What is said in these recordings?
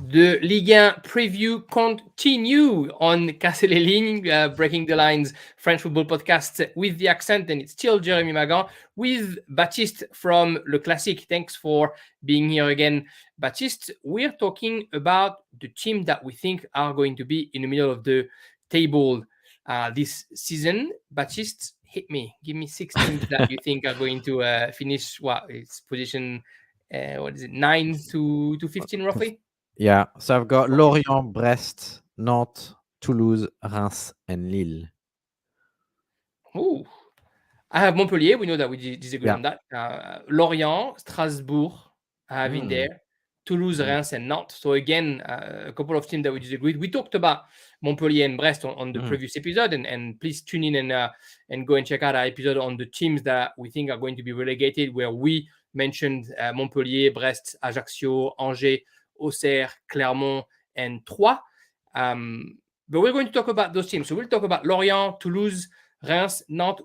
The Ligue 1 preview continue on Casser les Lignes, Breaking the Lines French football podcast with the accent, and it's still Jeremy Magan with Baptiste from Le Classique. Thanks for being here again, Baptiste. We're talking about the team that we think are going to be in the middle of the table this season. Baptiste, hit me. Give me 6 teams that you think are going to finish. What it's position? What is it? 9 to 15 roughly. Yeah, so I've got 14. Lorient, Brest, Nantes, Toulouse, Reims, and Lille. Ooh. I have Montpellier. We know that we disagree Yeah. on that. Lorient, Strasbourg, I have in Mm. there. Toulouse, Mm. Reims, and Nantes. So again, a couple of teams that we disagree. We talked about Montpellier and Brest on the Mm. previous episode, and please tune in and go and check out our episode on the teams that we think are going to be relegated, where we mentioned Montpellier, Brest, Ajaccio, Angers, Auxerre, Clermont, and Troyes. But we're going to talk about those teams. So we'll talk about Lorient, Toulouse, Reims, Nantes.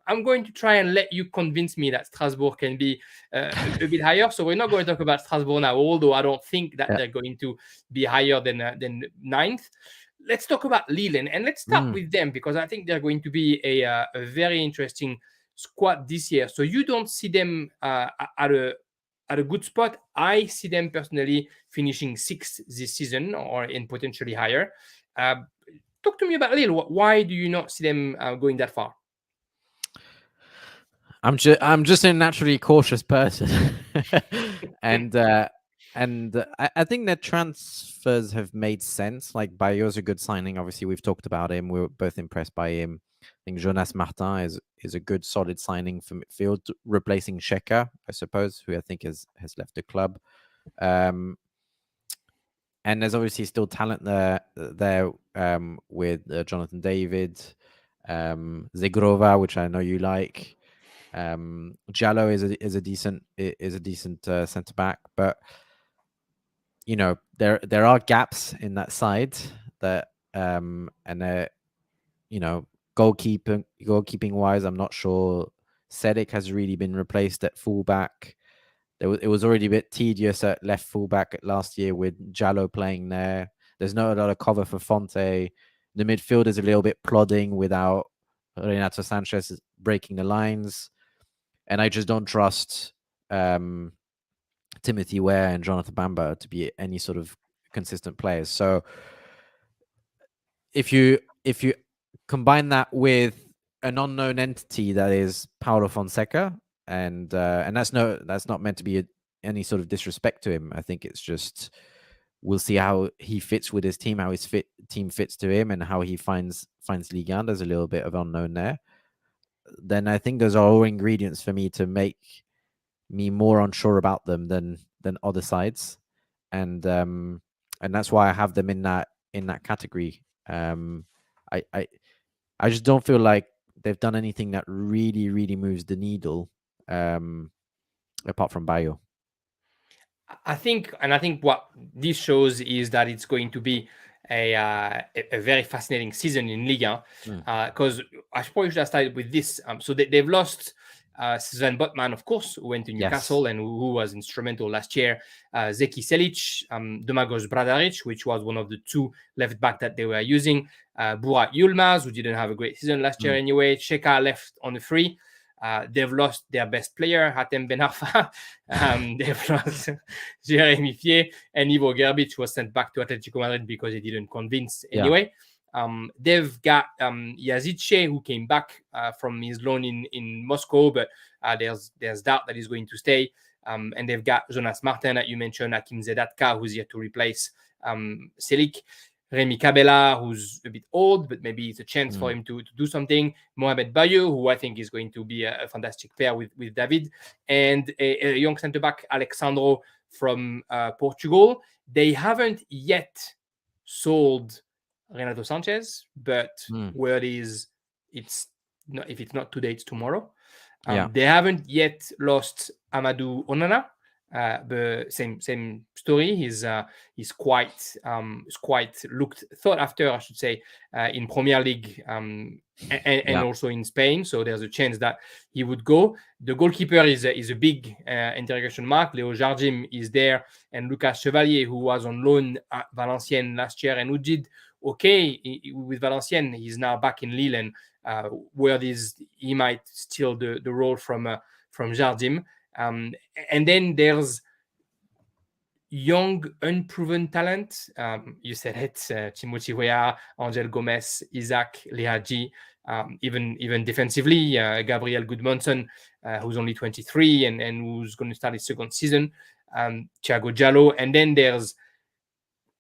I'm going to try and let you convince me that Strasbourg can be a bit higher. So we're not going to talk about Strasbourg now, although I don't think that Yeah. they're going to be higher than ninth. Let's talk about Lille, and let's start with them because I think they're going to be a very interesting squad this year. So you don't see them at a good spot. I see them personally finishing sixth this season or in potentially higher. Talk to me about Lille. Why do you not see them going that far? I'm just a naturally cautious person, and I think that transfers have made sense. Like Bayo's a good signing. Obviously, we've talked about him. We were both impressed by him. I think Jonas Martin is a good, solid signing for midfield, replacing Sheka, I suppose, who I think has left the club. And there's obviously still talent there with Jonathan David, Zegrova, which I know you like. Jallo is a decent centre back, but you know there are gaps in that side that and you know goalkeeping wise, I'm not sure Sedic has really been replaced at fullback. It was already a bit tedious at left fullback last year with Jallo playing there. There's not a lot of cover for Fonte. The midfield is a little bit plodding without Renato Sanchez breaking the lines. And I just don't trust Timothy Ware and Jonathan Bamba to be any sort of consistent players. So if you combine that with an unknown entity that is Paulo Fonseca, and that's not meant to be any sort of disrespect to him. I think it's just we'll see how he fits with his team, how his team fits to him, and how he finds Ligue 1. There's a little bit of unknown there. Then I think those are all ingredients for me to make me more unsure about them than other sides, and that's why I have them in that category. I just don't feel like they've done anything that really moves the needle, apart from Bayo. I think what this shows is that it's going to be a very fascinating season in Ligue 1 because I probably should have started with this. So they've lost Sven Botman, of course, who went to Newcastle and who was instrumental last year. Zeki Selic, Domagoj Bradaric, which was one of the two left back that they were using. Burak Yilmaz, who didn't have a great season last year anyway. Sheka left on the free. They've lost their best player, Hatem Ben Arfa. They've lost Jeremy Fier, and Ivo Gerbic was sent back to Atletico Madrid because he didn't convince anyway. They've got Yazice, who came back from his loan in Moscow, but there's doubt that he's going to stay. And they've got Jonas Martin, that you mentioned, Hakim Zedatka, who's here to replace Selic. Remy Cabella, who's a bit old, but maybe it's a chance for him to do something. Mohamed Bayo, who I think is going to be a fantastic pair with David. And a young centre-back, Alexandro, from Portugal. They haven't yet sold Renato Sanchez, but word is if it's not today, it's tomorrow. They haven't yet lost Amadou Onana. but same story. He's quite looked thought after, I should say, in Premier League, and also in Spain. So there's a chance that he would go. The goalkeeper is a big interrogation mark. Leo Jardim is there, and Lucas Chevalier, who was on loan at Valenciennes last year and who did okay with Valenciennes. He's now back in Lille, and where he might steal the role from Jardim. And then there's young, unproven talent. You said it, Timothy Weah, Angel Gomez, Isaac Lehaji, even defensively, Gabriel Goodmanson, who's only 23 and who's going to start his second season, Thiago Diallo. And then there's,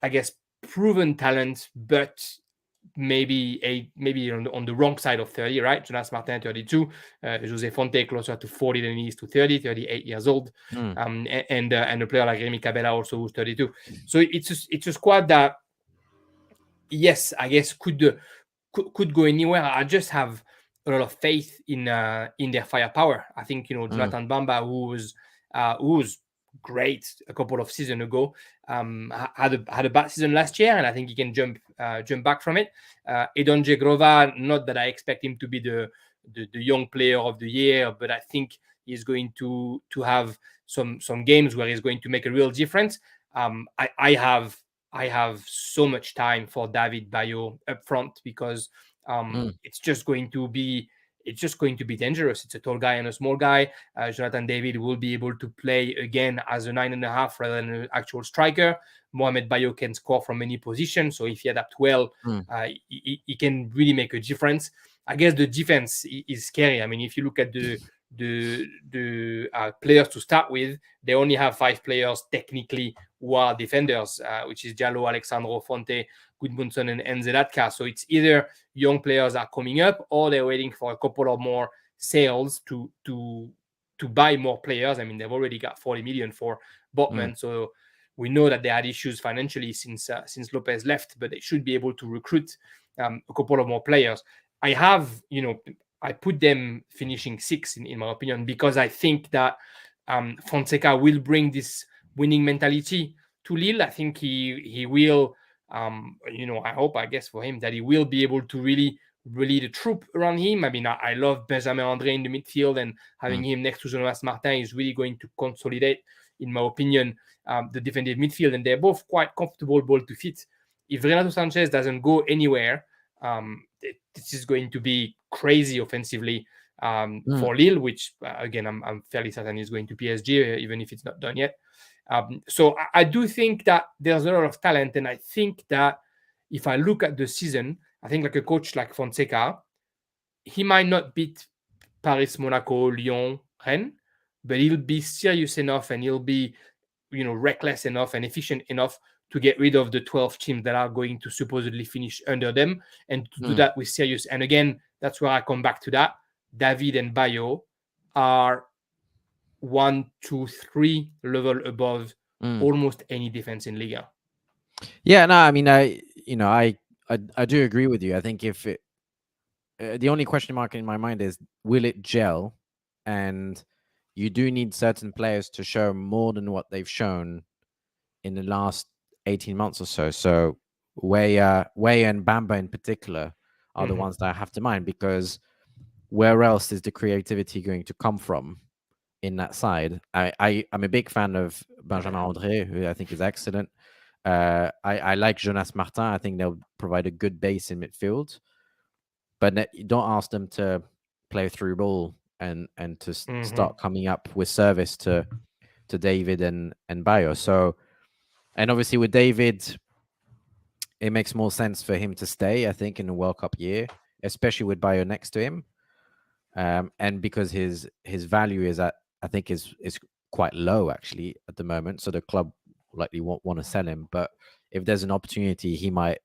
I guess, proven talent, but maybe on the wrong side of 30, right? Jonas Martin, 32, Jose Fonte closer to 40 than he is to 30, 38 years old, and a player like Remy Cabella also who's 32. So it's a squad that, yes, I guess could go anywhere. I just have a lot of faith in their firepower. I think Jonathan Bamba, who was great a couple of seasons ago, had a bad season last year, and I think he can jump back from it. Edonje Grova, not that I expect him to be the young player of the year, but I think he's going to have some games where he's going to make a real difference. I have so much time for David Bayo up front because it's just going to be dangerous. It's a tall guy and a small guy. Jonathan David will be able to play again as a 9.5 rather than an actual striker. Mohamed Bayo can score from any position, so if he adapts well, he can really make a difference. I guess the defense is scary. I mean, if you look at the players to start with, they only have 5 players technically who are defenders, which is Diallo, Alexandro, Fonte, Gudmundsson, and Enzelatka. So it's either young players are coming up or they're waiting for a couple of more sales to buy more players. I mean, they've already got 40 million for Botman, so we know that they had issues financially since Lopez left, but they should be able to recruit a couple of more players. I put them finishing 6th in my opinion, because I think that Fonseca will bring this winning mentality to Lille. I think he will, I hope, I guess, for him, that he will be able to really the troop around him. I mean, I love Benjamin André in the midfield, and having him next to Jonas Martin is really going to consolidate, in my opinion, the defensive midfield, and they're both quite comfortable ball to fit. If Renato Sanchez doesn't go anywhere, this is going to be crazy offensively for Lille, which again I'm fairly certain is going to PSG, even if it's not done yet. So I do think that there's a lot of talent, and I think that if I look at the season, I think like a coach like Fonseca, he might not beat Paris, Monaco, Lyon, Rennes, but he'll be serious enough and he'll be reckless enough and efficient enough to get rid of the 12 teams that are going to supposedly finish under them, and to do that with serious. And again, that's where I come back to that. David and Bayo are 1, 2, 3 level above almost any defense in Ligue 1. Yeah, no, I mean, I do agree with you. I think if the only question mark in my mind is, will it gel? And you do need certain players to show more than what they've shown in the last 18 months or so. So Weah and Bamba in particular are the ones that I have to mind, because where else is the creativity going to come from in that side? I'm a big fan of Benjamin André, who I think is excellent. I like Jonas Martin. I think they'll provide a good base in midfield, but you don't ask them to play through ball and to start coming up with service to David and Bayo. So, and obviously with David, it makes more sense for him to stay, I think, in the World Cup year, especially with Bayo next to him, and because his value is is quite low actually at the moment. So the club likely won't want to sell him, but if there's an opportunity, he might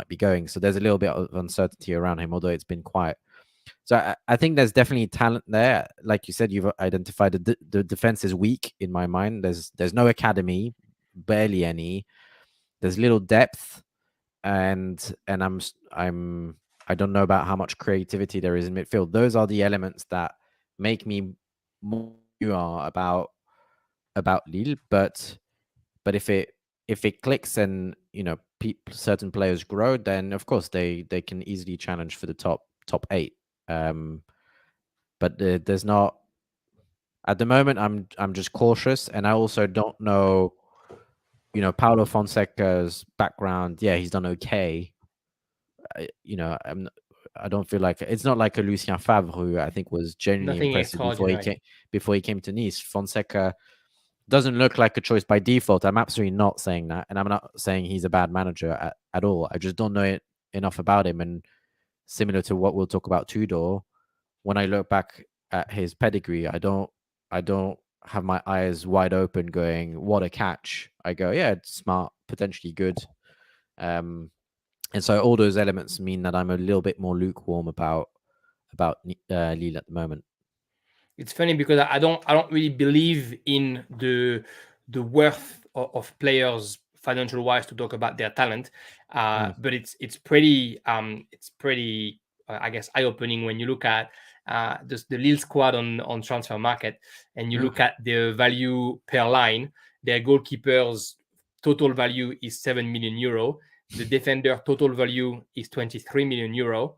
be going. So there's a little bit of uncertainty around him, although it's been quiet. So I think there's definitely talent there. Like you said, you've identified the defense is weak in my mind. There's no academy, barely any. There's little depth, and I don't know about how much creativity there is in midfield. Those are the elements that make me more about about Lille, but if it clicks and certain players grow, then of course they can easily challenge for the top 8. But there's not at the moment. I'm just cautious, and I also don't know. Paulo Fonseca's background. Yeah, he's done okay. I don't feel like it's not like a Lucien Favre who I think was genuinely Nothing impressive extraordinary. before he came to Nice. Fonseca doesn't look like a choice by default. I'm absolutely not saying that, and I'm not saying he's a bad manager at all. I just don't know enough about him, and similar to what we'll talk about Tudor, when I look back at his pedigree, I don't have my eyes wide open going, what a catch. I go, yeah, it's smart, potentially good. And so all those elements mean that I'm a little bit more lukewarm about Lille at the moment. It's funny because I don't really believe in the worth of players financial wise to talk about their talent, but it's pretty I guess eye opening when you look at the Lille squad on transfer market, and you look at the value per line. Their goalkeepers total value is 7 million euro. The defender total value is 23 million euro,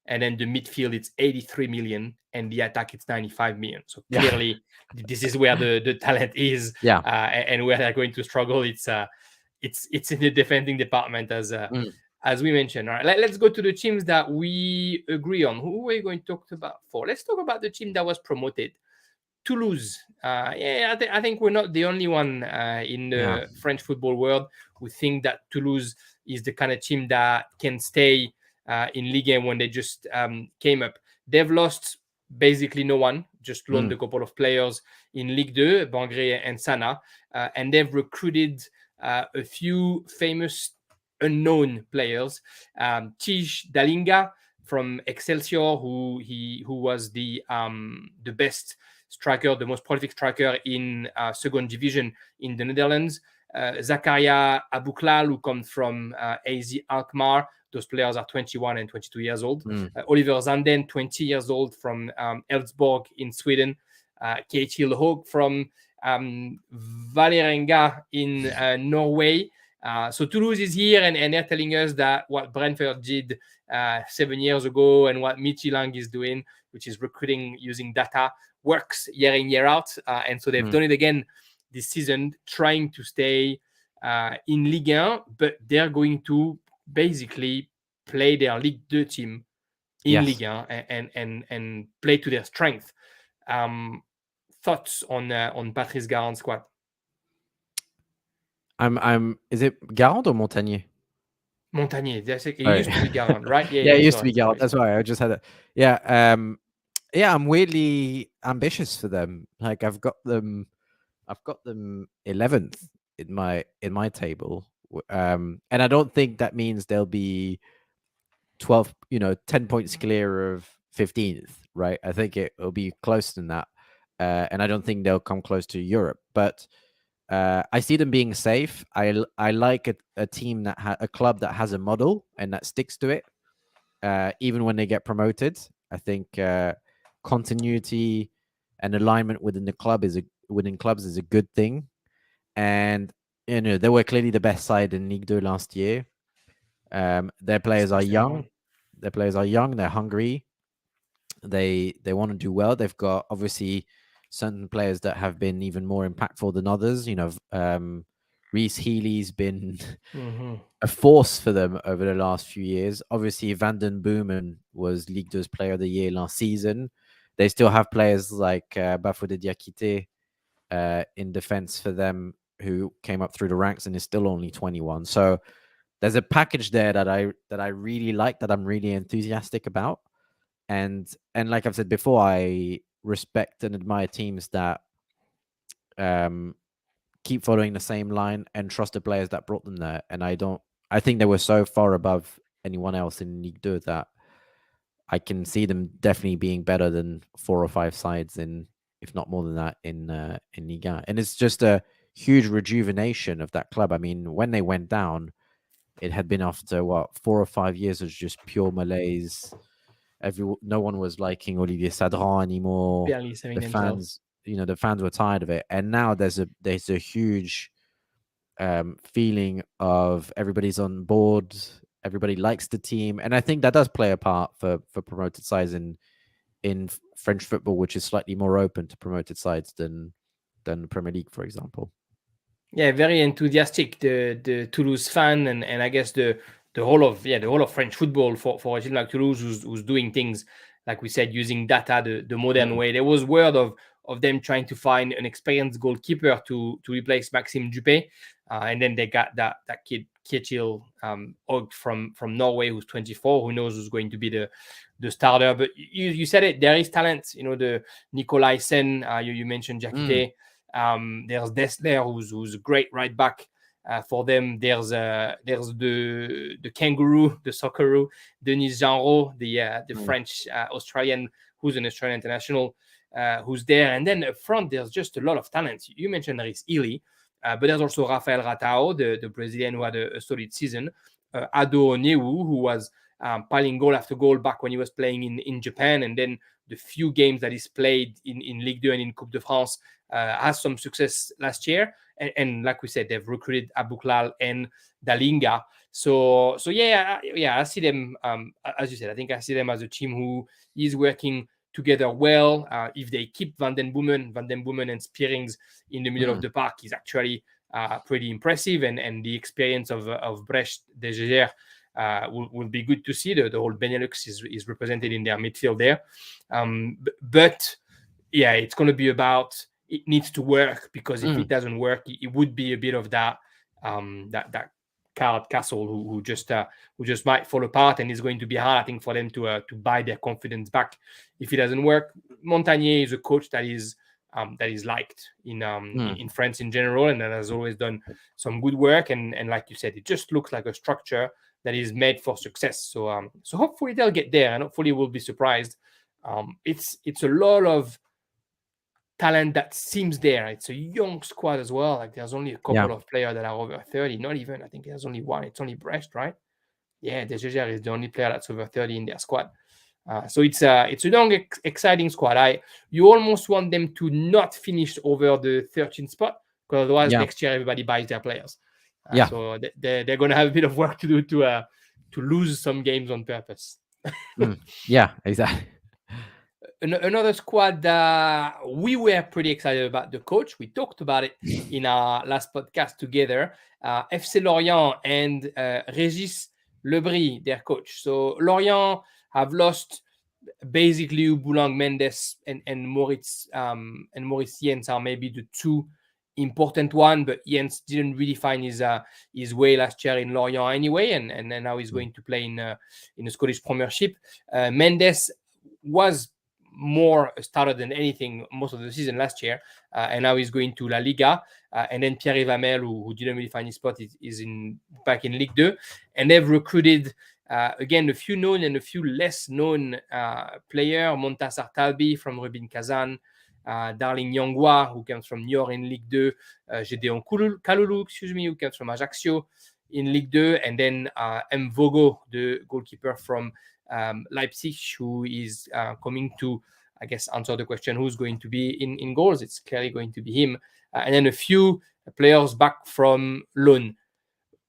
and then the midfield it's 83 million, and the attack it's 95 million. So clearly this is where the talent is, and where they're going to struggle. It's in the defending department, as we mentioned. All right, let's go to the teams that we agree on. Who are we going to talk about for? Let's talk about the team that was promoted, Toulouse. I think we're not the only one in the French football world who think that Toulouse is the kind of team that can stay in Ligue when they just came up. They've lost basically no one, just loaned a couple of players in Ligue 2, Bangré and Sana, and they've recruited a few famous unknown players. Tige Dalinga from Excelsior, who was the best striker, the most prolific striker in second division in the Netherlands. Zakaria Abouklal, who comes from AZ Alkmaar. Those players are 21 and 22 years old. Oliver Zanden, 20 years old, from Elfsborg in Sweden. Ketil Haug from Valerenga in Norway. So Toulouse is here, and they're telling us that what Brentford did 7 years ago and what Midtjylland is doing, which is recruiting using data, works year in, year out. And so they've done it again this season, trying to stay in Ligue 1, but they're going to basically play their Ligue 2 team in Ligue 1 and play to their strength. Thoughts on Patrice Garand's squad? Is it Garand or Montagnier? Montagnier. It used to be Garand, right? Yeah, it used to be Garand. That's why I just had it. Yeah, I'm weirdly ambitious for them. Like I've got them 11th in my table, and I don't think that means they'll be 12, 10 points clear of 15th, right? I think it'll be close than that, and I don't think they'll come close to Europe, but I see them being safe. I like a team a club that has a model and that sticks to it, even when they get promoted. I think continuity and alignment within clubs is a good thing, and they were clearly the best side in Ligue 2 last year. Their players are young. They're hungry. They want to do well. They've got obviously certain players that have been even more impactful than others. Reece Healy's been a force for them over the last few years. Obviously, Van den Boomen was Ligue 2's Player of the Year last season. They still have players like Bafoué Diakité in defense for them, who came up through the ranks and is still only 21. So there's a package there that I really like, that I'm really enthusiastic about. And like I've said before, I respect and admire teams that keep following the same line and trust the players that brought them there. And I think they were so far above anyone else in Ligue 2 that I can see them definitely being better than 4 or 5 sides if not more than that, in Ligue 1. And it's just a huge rejuvenation of that club. I mean, when they went down, it had been after 4 or 5 years of just pure malaise. No one was liking Olivier Sadran anymore. Barely saving the fans the fans were tired of it, and now there's a huge feeling of everybody's on board, everybody likes the team, and I think that does play a part for promoted sides in French football, which is slightly more open to promoted sides than the Premier League, for example. Yeah, very enthusiastic, the Toulouse fan, and I guess the whole of French football for a team like Toulouse, who's doing things like we said, using data the modern way. There was word of them trying to find an experienced goalkeeper to replace Maxime Dupé, and then they got that kid Kjetil Og from Norway, who's 24. Who knows who's going to be the starter? But you said it. There is talent. The Nikolai Sen. You mentioned Jakite. There's Dessler, who's a great right back for them. There's the kangaroo, the Socceroo, Denis Genreau, the French Australian, who's an Australian international, who's there. And then up front, there's just a lot of talent. You mentioned Rhys Ely, but there's also Rafael Ratao, the Brazilian, who had a solid season. Ado Onyewu, who was piling goal after goal back when he was playing in Japan, and then the few games that he's played in Ligue 2 and in Coupe de France has some success last year. And like we said, they've recruited Abouklal and Dalinga. So yeah, I see them, as you said, I think I see them as a team who is working together well. If they keep Van den Boomen and Spearings in the middle of the park is actually pretty impressive. And the experience of Brecht de Gégère will be good to see. The whole Benelux is represented in their midfield there. But yeah, it's going to be about, it needs to work, because if it doesn't work, it would be a bit of that card castle who just might fall apart, and it's going to be hard, I think, for them to buy their confidence back if it doesn't work. Montagnier is a coach that is liked in France in general, and that has always done some good work. And like you said, it just looks like a structure that is made for success. So hopefully they'll get there, and hopefully we'll be surprised. It's a lot of talent that seems there. It's a young squad as well. Like there's only a couple of players that are over 30. Not even. I think there's only one. It's only Brecht, right? Yeah, De Gégère is the only player that's over 30 in their squad. So it's a young, exciting squad. You almost want them to not finish over the 13th spot, because otherwise next year everybody buys their players. So they're going to have a bit of work to do to lose some games on purpose. Yeah, exactly. Another squad we were pretty excited about the coach. We talked about it in our last podcast together. FC Lorient and Régis Lebris, their coach. So Lorient have lost basically Boulang Mendes and Moritz Jens are maybe the two important one, but Jens didn't really find his way last year in Lorient anyway, and now he's going to play in the Scottish Premiership. Mendes was more a starter than anything most of the season last year, and now he's going to La Liga. And then Pierre Hamel, who didn't really find his spot, is back in Ligue 2, and they've recruited again a few known and a few less known player. Montassar Talbi from Rubin Kazan, Darling Yangwa, who comes from Niort in Ligue 2, Gédéon Kaloulou, who comes from Ajaccio in Ligue 2, and then M. Vogo, the goalkeeper from Leipzig, who is coming to, I guess, answer the question who's going to be in goals. It's clearly going to be him. And then a few players back from loan.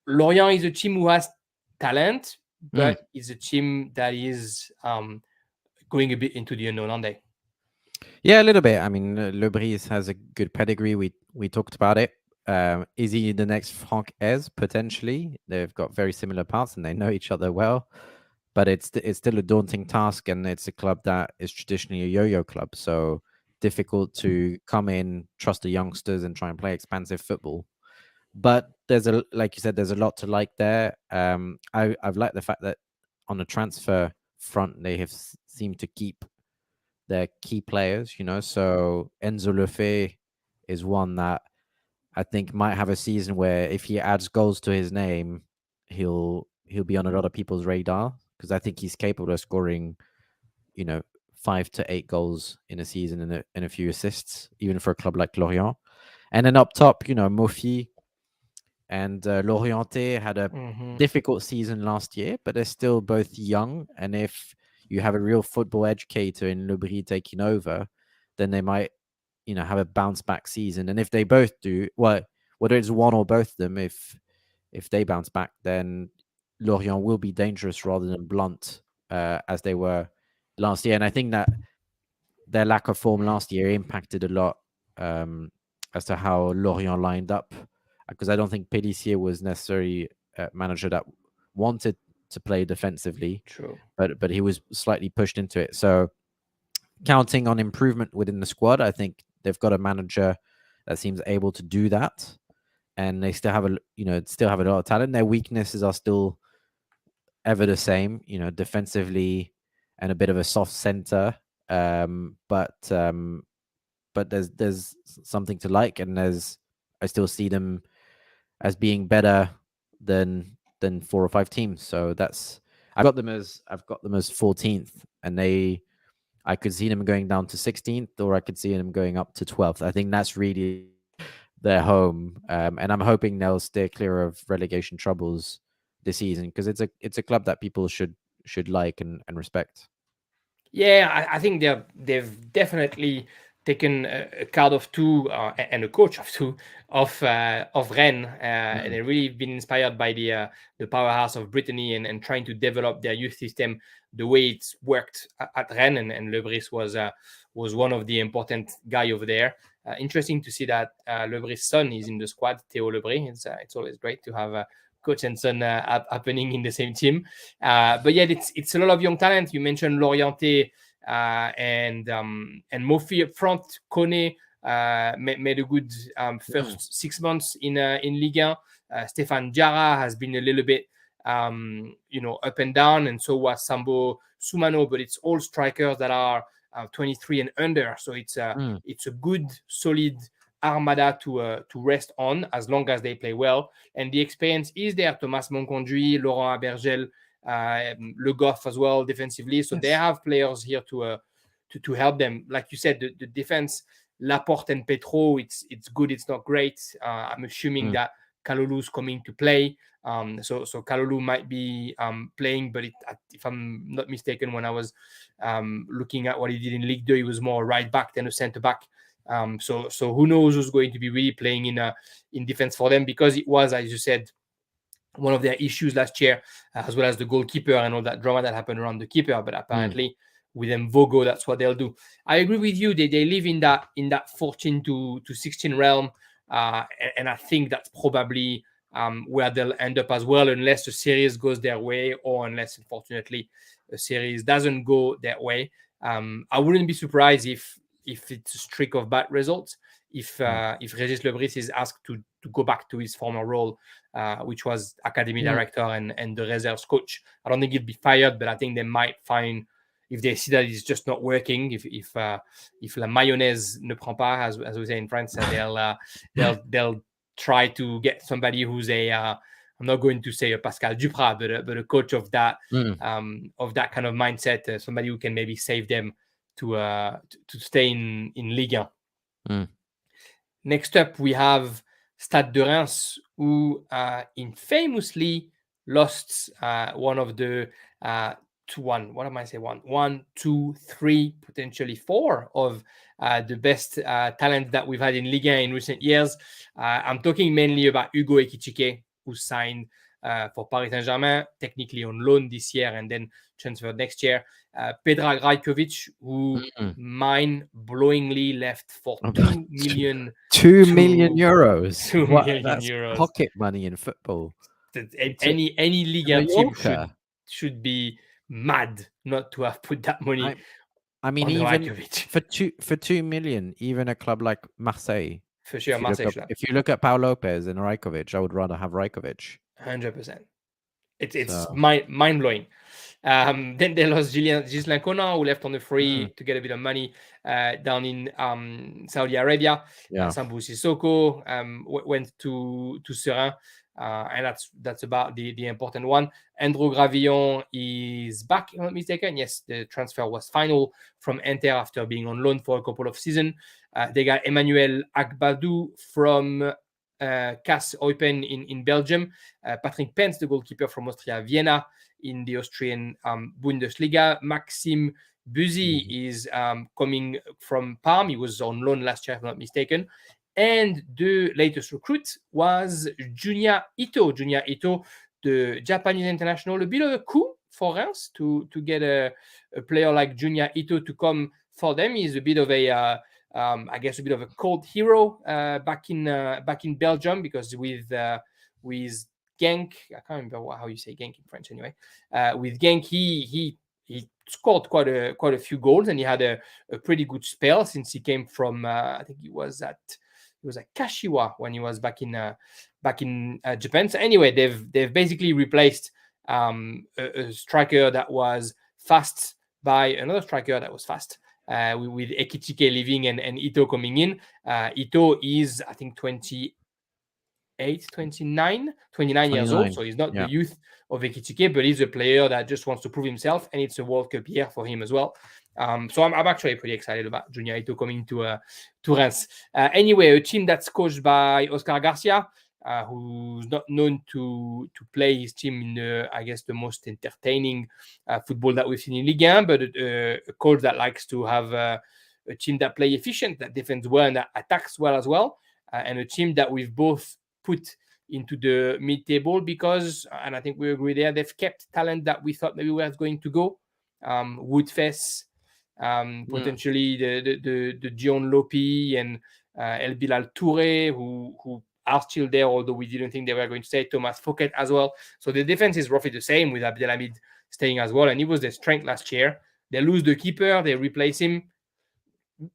Lorient is a team who has talent, but is a team that is going a bit into the unknown, aren't they? Yeah, a little bit. I mean, Lebris has a good pedigree. We talked about it. Is he the next Franck Hez? Potentially. They've got very similar paths and they know each other well. But it's still a daunting task, and it's a club that is traditionally a yo-yo club. So difficult to come in, trust the youngsters, and try and play expansive football. But like you said, there's a lot to like there. I've liked the fact that on the transfer front, they have seemed to keep their key players. So Enzo Lefebvre is one that I think might have a season where if he adds goals to his name, he'll be on a lot of people's radar, because I think he's capable of scoring, 5 to 8 goals in a season and a few assists, even for a club like Lorient. And then up top, Mofi and Lorienté had a difficult season last year, but they're still both young. And if you have a real football educator in Lebris taking over, then they might have a bounce back season. And if they both do, well, whether it's one or both of them, if they bounce back, then Lorient will be dangerous rather than blunt as they were last year. And I think that their lack of form last year impacted a lot as to how Lorient lined up, because I don't think Pélissier was necessarily a manager that wanted to play defensively. True. But he was slightly pushed into it. So counting on improvement within the squad, I think they've got a manager that seems able to do that, and they still have a lot of talent. Their weaknesses are still ever the same, defensively and a bit of a soft center. But there's something to like, and I still see them as being better than 4 or 5 teams. So I've got them as 14th, and I could see them going down to 16th, or I could see them going up to 12th. I think that's really their home, and I'm hoping they'll steer clear of relegation troubles this season, because it's a club that people should like and respect. Yeah, I think they've definitely taken a card of two and a coach of two of Rennes, and they've really been inspired by the powerhouse of Brittany and trying to develop their youth system the way it's worked at Rennes, and Lebris was one of the important guy over there. Interesting to see that Lebris' son is in the squad, Theo Lebris. It's always great to have coach and son happening in the same team. But yeah, it's a lot of young talent. You mentioned Lorienté and Mofi up front. Kone made a good first 6 months in Ligue 1. Stéphane Diarra has been a little bit up and down, and so was Sambo Soumano, but it's all strikers that are 23 and under. So it's a good, solid armada to rest on as long as they play well, and the experience is there. Thomas Monconduit, Laurent Abergel, Le Goff as well defensively, so they have players here to help them. Like you said, the defense, Laporte and Petro, it's good, it's not great. I'm assuming that Kalulu's coming to play, so Kalulu might be playing, but if I'm not mistaken, when I was looking at what he did in Ligue 2, he was more right back than a center back. So who knows who's going to be really playing in defense for them, because it was, as you said, one of their issues last year, as well as the goalkeeper and all that drama that happened around the keeper. But apparently with Mvogo, that's what they'll do. I agree with you. They live in that 14 to 16 realm, and I think that's probably where they'll end up as well, unless the series goes their way, or unless, unfortunately, a series doesn't go their way. I wouldn't be surprised if it's a streak of bad results, if Régis Lebris is asked to go back to his former role, which was academy director and the reserves coach. I don't think he'll be fired, but I think they might find, if they see that it's just not working, if la mayonnaise ne prend pas, as we say in France, they'll try to get somebody who's I'm not going to say a Pascal Duprat, but a coach of that kind of mindset, somebody who can maybe save them to stay in Ligue 1. Next up, we have Stade de Reims, who infamously lost one of the one, two, three, potentially four of the best talent that we've had in Ligue 1 in recent years. I'm talking mainly about Hugo Ekitike, who signed for Paris Saint-Germain, technically on loan this year and then transferred next year. Predrag Rajkovic, who mind-blowingly left for 2 million. 2 million euros. 2 million That's euros. Pocket money in football. Any Ligue 1 team should be mad not to have put that money. I mean, even for 2 million, even a club like Marseille. For sure, if you look at Pau Lopez and Rajkovic, I would rather have Rajkovic. 100%. It's mind-blowing. Then they lost Ghislain Conan, who left on the free to get a bit of money down in Saudi Arabia. Sambou Sissoko went to Seraing, and that's about the important one. Andrew Gravillon is back, if I'm not mistaken. Yes, the transfer was final from Inter after being on loan for a couple of seasons. They got Emmanuel Agbadou from CAS Eupen in Belgium. Patrick Pence, the goalkeeper from Austria Vienna in the Austrian Bundesliga. Maxim Buzy is coming from Parm. He was on loan last year, if I'm not mistaken. And the latest recruit was Junya Ito. Junya Ito, the Japanese international, a bit of a coup for Reims to get a player like Junya Ito to come for them. He's a bit of a I guess a bit of a cult hero back in Belgium, because with Genk, I can't remember how you say Genk in French anyway. With Genk, he scored quite a few goals, and he had a pretty good spell since he came from I think he was at Kashiwa when he was back in Japan. So anyway, they've basically replaced a striker that was fast by another striker that was fast. With Ekitike leaving and Ito coming in. Ito is, I think, 29 years old. So he's not the youth of Ekitike, but he's a player that just wants to prove himself. And it's a World Cup year for him as well. So I'm actually pretty excited about Junya Ito coming to Reims. Anyway, a team that's coached by Oscar Garcia, who's not known to play his team in the most entertaining football that we've seen in Ligue 1, but a coach that likes to have a team that play efficient, that defends well and that attacks well as well, and a team that we've both put into the mid-table because, and I think we agree there, they've kept talent that we thought maybe was going to go. Woodfess, potentially the Dion Lopi and El Bilal Touré, who are still there, although we didn't think they were going to stay. Thomas Fouquet as well. So the defense is roughly the same, with Abdelhamid staying as well, and he was their strength last year. They lose the keeper, they replace him.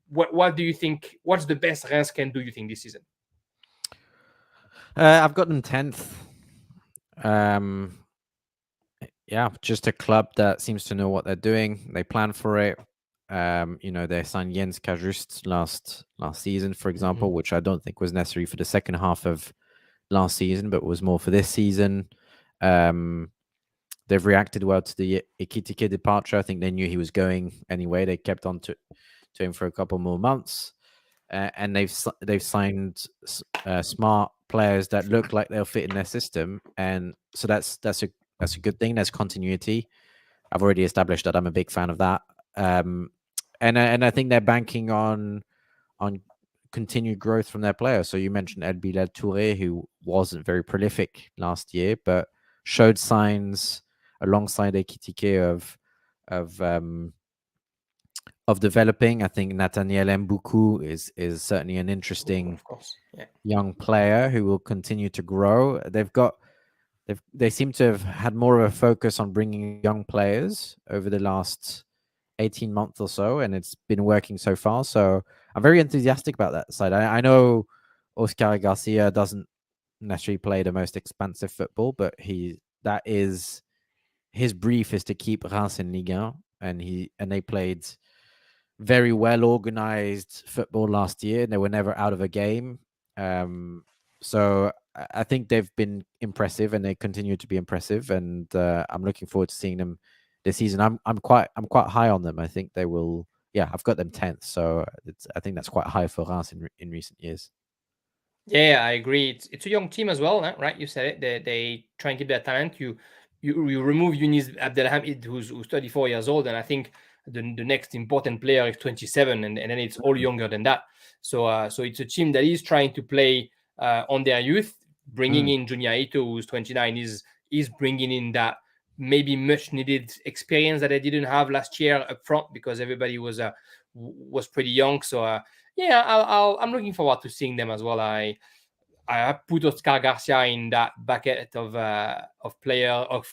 What do you think? What's the best Reims can do, you think, this season? I've got them 10th. Just a club that seems to know what they're doing. They plan for it. They signed Jens Kajust last season, for example, which I don't think was necessary for the second half of last season, but was more for this season. They've reacted well to the Ekitike departure. I think they knew he was going anyway. They kept on to him for a couple more months, and they've signed smart players that look like they'll fit in their system, and so that's a good thing. There's continuity. I've already established that I'm a big fan of that. And I think they're banking on continued growth from their players. So you mentioned El Bilal Touré, who wasn't very prolific last year, but showed signs alongside Ekitike of developing. I think Nathaniel Mboukou is certainly an interesting young player who will continue to grow. They seem to have had more of a focus on bringing young players over the last 18 months or so, and it's been working so far. So I'm very enthusiastic about that side. I know Oscar Garcia doesn't necessarily play the most expansive football, but his brief is to keep Reims in Ligue 1, and they played very well organized football last year, and they were never out of a game. So I think they've been impressive, and they continue to be impressive, and I'm looking forward to seeing them this season. I'm quite high on them. I think they will. Yeah, I've got them 10th, so I think that's quite high for Reims in recent years. Yeah, I agree. It's a young team as well, right? You said it. They try and keep their talent. You remove Younis Abdelhamid, who's 34 years old, and I think the next important player is 27, and then it's all younger than that. So it's a team that is trying to play on their youth, bringing in Junya Ito, who's 29, is bringing in that maybe much needed experience that they didn't have last year up front, because everybody was pretty young. So I'm looking forward to seeing them as well. I put Oscar Garcia in that bucket of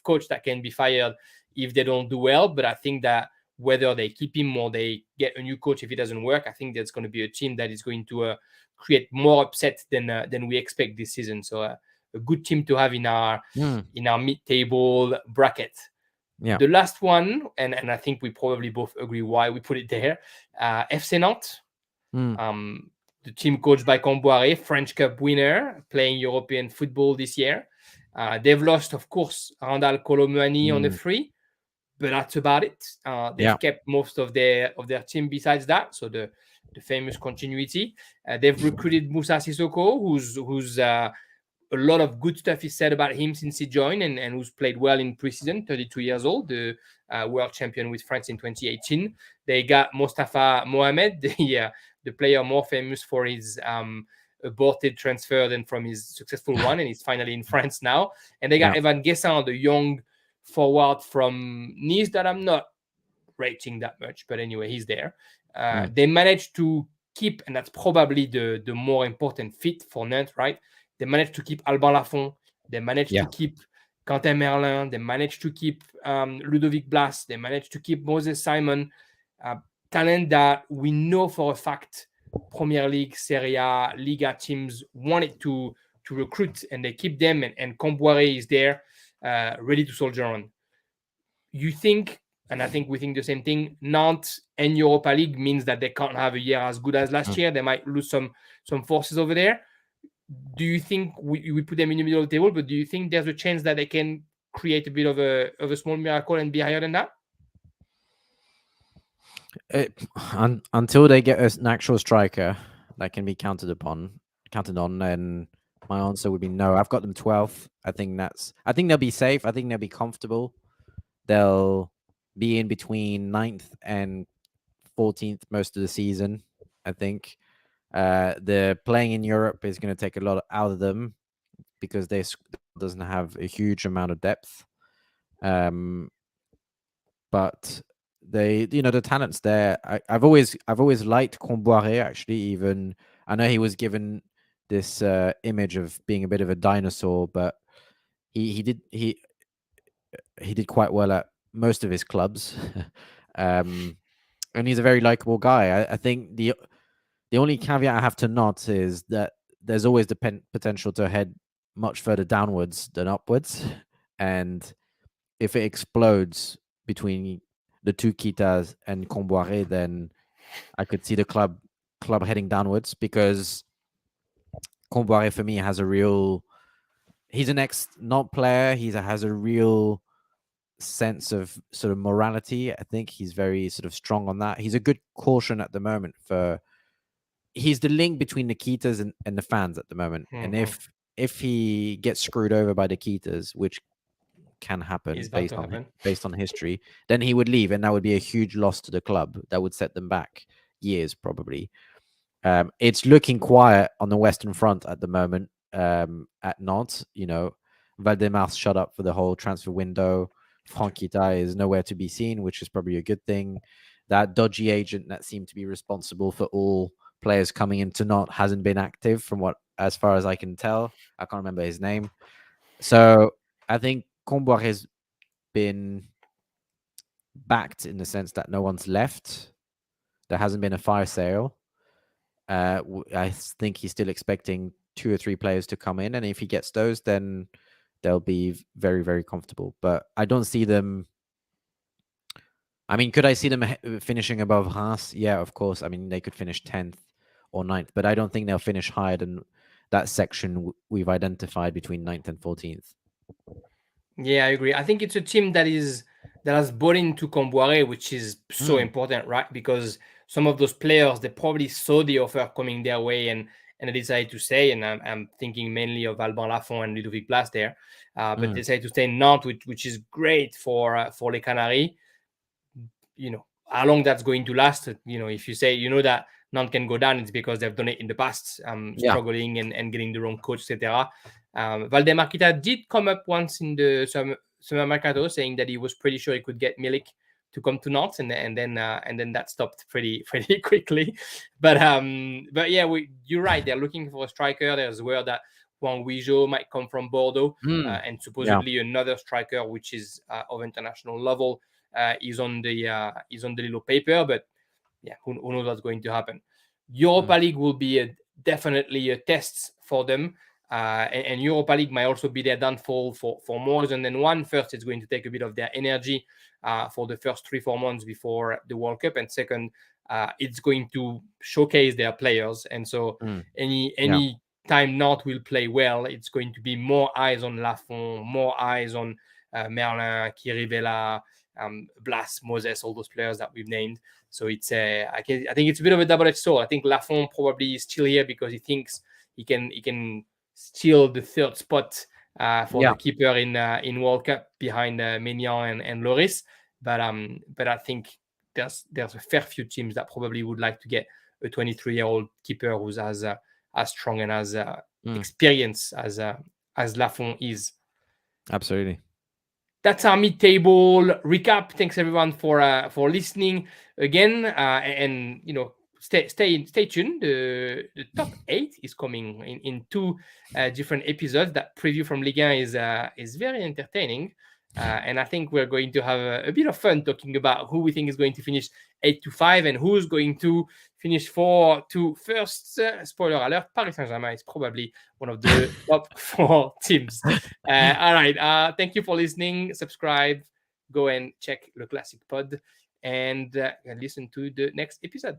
coach that can be fired if they don't do well. But I think that whether they keep him or they get a new coach if it doesn't work, I think there's going to be a team that is going to create more upset than we expect this season. So a good team to have in our mid-table bracket. Yeah. The last one, and I think we probably both agree why we put it there, FC Nantes. The team coached by Camboire, French Cup winner, playing European football this year. They've lost, of course, Randall Colomani on the free, but that's about it. They've kept most of their team besides that, so the famous continuity. They've recruited Moussa Sissoko, who's a lot of good stuff is said about him since he joined, and who's played well in preseason. 32 years old, the world champion with France in 2018. They got Mostafa Mohamed, the player more famous for his aborted transfer than from his successful one, and he's finally in France now. And they got Evan Guessin, the young forward from Nice that I'm not rating that much, but anyway, he's there. They managed to keep, and that's probably the more important fit for Nantes, right? They managed to keep Alban Lafont. They managed to keep Quentin Merlin. They managed to keep Ludovic Blas. They managed to keep Moses Simon. Talent that we know for a fact Premier League, Serie A, Liga teams wanted to recruit, and they keep them, and Comboiré is there, ready to soldier on. You think, and I think we think the same thing, Nantes and Europa League means that they can't have a year as good as last year. They might lose some forces over there. Do you think we put them in the middle of the table, but do you think there's a chance that they can create a bit of a small miracle and be higher than that? Until they get an actual striker that can be counted on, then my answer would be no. I've got them 12th. I think they'll be safe. I think they'll be comfortable. They'll be in between 9th and 14th most of the season. I think the playing in Europe is going to take a lot out of them because they doesn't have a huge amount of depth. But they, the talent's there. I've always liked Comboiré, actually. Even I know he was given this image of being a bit of a dinosaur, but he did quite well at most of his clubs. And he's a very likable guy. I think the only caveat I have to Nantes is that there's always the potential to head much further downwards than upwards, and if it explodes between the two Kitas and Comboiré, then I could see the club heading downwards, because Comboiré for me he's an ex-Nantes player. He has a real sense of sort of morality. I think he's very sort of strong on that. He's a good caution at the moment he's the link between the Kitas and the fans at the moment. Mm-hmm. And if he gets screwed over by the Kitas, which can happen based on history, then he would leave, and that would be a huge loss to the club. That would set them back years, probably. It's looking quiet on the Western Front at the moment. At Nantes, Valdemar's shut up for the whole transfer window. Franck Kita is nowhere to be seen, which is probably a good thing. That dodgy agent that seemed to be responsible for all players coming into Nantes hasn't been active, as far as I can tell. I can't remember his name. So I think Comboiré has been backed in the sense that no one's left. There hasn't been a fire sale. I think he's still expecting 2 or 3 players to come in, and if he gets those, then they'll be very, very comfortable. But I don't see them. I mean, could I see them finishing above Reims? Yeah, of course. I mean, they could finish 10th or 9th, but I don't think they'll finish higher than that section we've identified between 9th and 14th. Yeah, I agree. I think it's a team that has bought into Comboiré, which is so important, right? Because some of those players, they probably saw the offer coming their way and they decided to stay. And I'm thinking mainly of Alban Lafont and Ludovic Blas there. But they decided to stay in Nantes, which is great for Les Canaries. How long that's going to last, if you say, that Nantes can go down, it's because they've done it in the past, struggling and getting the wrong coach, etc. Valdemar Kita did come up once in the summer mercato, saying that he was pretty sure he could get Milik to come to Nantes, and then that stopped pretty quickly. But yeah, you're right. They're looking for a striker. There's word that Juan Guijo might come from Bordeaux, and supposedly another striker which is of international level is on the little paper. But yeah, who knows what's going to happen? Europa League will be definitely a test for them. And Europa League might also be their downfall for more reasons than one. First, it's going to take a bit of their energy for the first 3-4 months before the World Cup, and second, it's going to showcase their players. And so, any time Nantes will play well, it's going to be more eyes on Lafont, more eyes on Merlin, Kirivella, Blas, Moses, all those players that we've named. So it's I think it's a bit of a double-edged sword. I think Lafont probably is still here because he thinks he can still the third spot for the keeper in World Cup behind Maignan and Lloris. But I think there's a fair few teams that probably would like to get a 23-year-old keeper who's as strong and as experienced as Lafont is. Absolutely. That's our mid-table recap. Thanks everyone for listening again, and stay tuned. The top 8 is coming in 2 different episodes. That preview from Ligue 1 is very entertaining, and I think we're going to have a bit of fun talking about who we think is going to finish 8 to 5 and who's going to finish 4 to first. Spoiler alert: Paris Saint-Germain is probably one of the top 4 teams. All right. Thank you for listening. Subscribe. Go and check Le Classic Pod and listen to the next episode.